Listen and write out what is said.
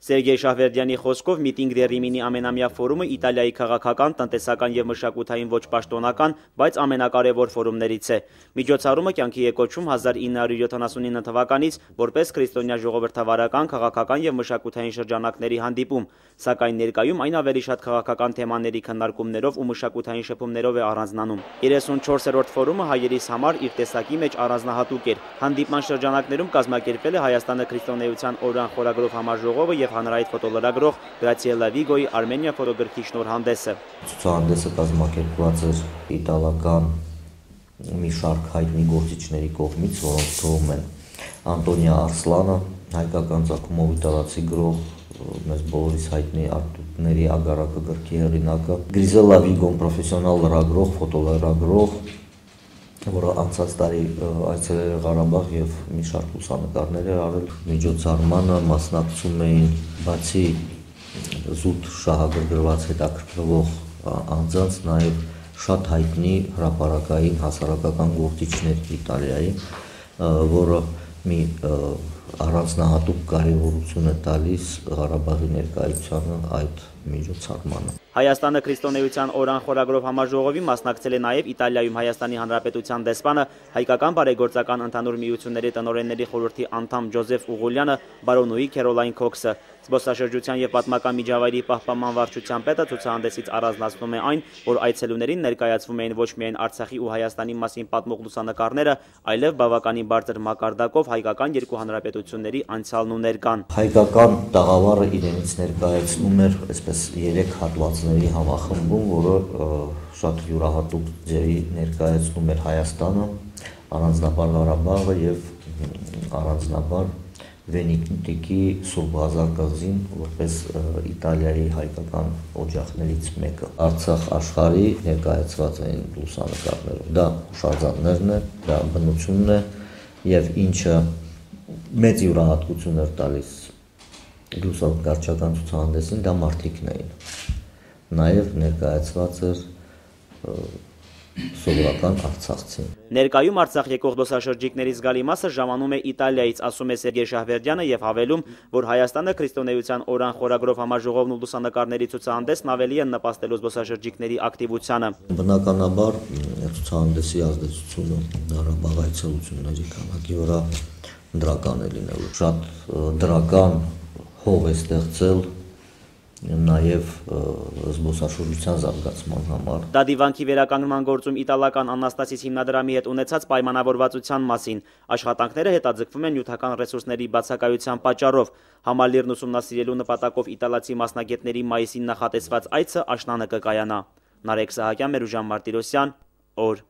Սերգեյ Շահվերդյանի խոսքով միտինգ դե Ռիմինի ամենամյա ֆորումը Իտալիայի քաղաքական, տնտեսական եւ մշակութային ոչ պաշտոնական, բայց ամենակարևոր ֆորումներից է։ Միջոցառումը կյանքի է կոչվում 1979 թվականից որպես քրիստոնյա ժողովրդավարական, քաղաքական եւ մշակութային շրջանակների հանդիպում, սակայն ներկայում այն ավելի շատ քաղաքական թեմաների քննարկումներով ու մշակութային շփումներով է առանձնանում։ 34-րդ ֆորումը հայերիս համար իր տեսակի մեջ առանձնահատուկ էր։ Հանդիպման շրջանակներում կազմակերպվել է Հայաստանը քրիստոնեության օրվան խորագրով համաժողովը եւ հանրայինի ֆոտոլրագրող Գրացիելա Վիգոյի Արմենիա ֆոտոգրքի շնորհանդեսը։ Ցուցահանդեսը կազմակերպված էր իտալական մի շարք հայտնի գործիչների կողմից, որոնք թվում են Անտոնիա Արսլանը, հայկական ծագումով իտալացի գրող, մեզ բոլորիս հայտնի Արտուտների ագարակը գրքի հեղինակը, Գրիզելա Վիգոն, պրոֆեսիոնալ լրագրող, ֆոտոլրագրող, որը անցած տարի այցելել է Ղարաբաղ եւ մի շարք լուսանկարներ էր արել։ Միջոցառմանը մասնակցում էին բացի զուտ շահագրգռված հետաքրքրվող անձանց, նաեւ շատ հայտնի հրապարակային հասարակական գործիչներ Իտալիայի, որը մի առանձնահատուկ կարևորություն է տալիս Ղարաբաղի ներկայությանը այդ միջոցառմանը։ Հայաստանը քրիստոնեության օրան խորագրով համաժողովի մասնակցել է նաև Իտալիայում Հայաստանի Հանրապետության դեսպանը, հայկական բարեգործական ընդհանուր միությունների տնօրենների խորհրդի անդամ Ջոզեֆ Ուղուլյանը, բարոնուհի Քերոլայն Քոքսը։ Զբոսաշրջության եւ պատմական միջավայրի պահպանման վարչության պետը ցուցահանդեսից առանձնացնում է այն, որ այցելուներին ներկայացվում էին ոչ միայն Արցախի ու Հայաստանի մասին պատմող լուսանկարները, այլև բավականին բարձր մակարդակով հայկական երկու հանրապետությունների անցյալն ու ներկան։ Հայկական տաղավարը իրենից ներկայացնում էր այսպես 3 հատվածների համախմբում, որը շատ յուրահատուկ ձևի ներկայացնում էր Հայաստանը, առանձնաբար Ղարաբաղը եւ առանձնաբար Վենետիկի Սուրբ Ղազար կղզին, որպես Իտալիայի հայկական օջախներից մեկը։ Արցախ աշխարհի ներկայացված էին լուսանկարներով։ Դա հուշարձաններն է, դա բնությունն է եւ ինչը մեծ յուրահատկություն էր տալիս լուսանկարչական ցուցահանդեսին, դա մարդիկն էին։ Նաեւ ներկայացված էր սովորական արցախցին։ Ներկայում Արցախ եկող զբոսաշրջիկների զգալի մասը ժամանում է Իտալիայից, ասում է Սերգեյ Շահվերդյանը եւ հավելում, որ Հայաստանը քրիստոնեության օրան խորագրով համաժողովն ու լուսանկարների ցուցահանդեսն ավելի են նպաստելու զբոսաշրջիկների ակտիվությանը։ Բնականաբար ցուցահանդեսի ազդեցությունը Ղարաբաղ այցելությունների քանակի վրա դրական է լինելու։ Շատ դրական հող է ստեղծել նաև զբոսաշրջության զարգացման համար։ Դա դիվանքի վերականգնման գործում իտալական Անաստասիս հիմնադրամի հետ ունեցած պայմանավորվածության մասին։ Աշխատանքները հետաձգվում են նյութական ռեսուրսների բացակայության պատճառով։ Համալիրն ուսումնասիրելու նպատակով իտալացի մասնագետների մայիսին նախատեսված այցը աշնանը կկայանա։ Նարեկ Սահակյան, Մերուժան Մարտիրոսյան, օր։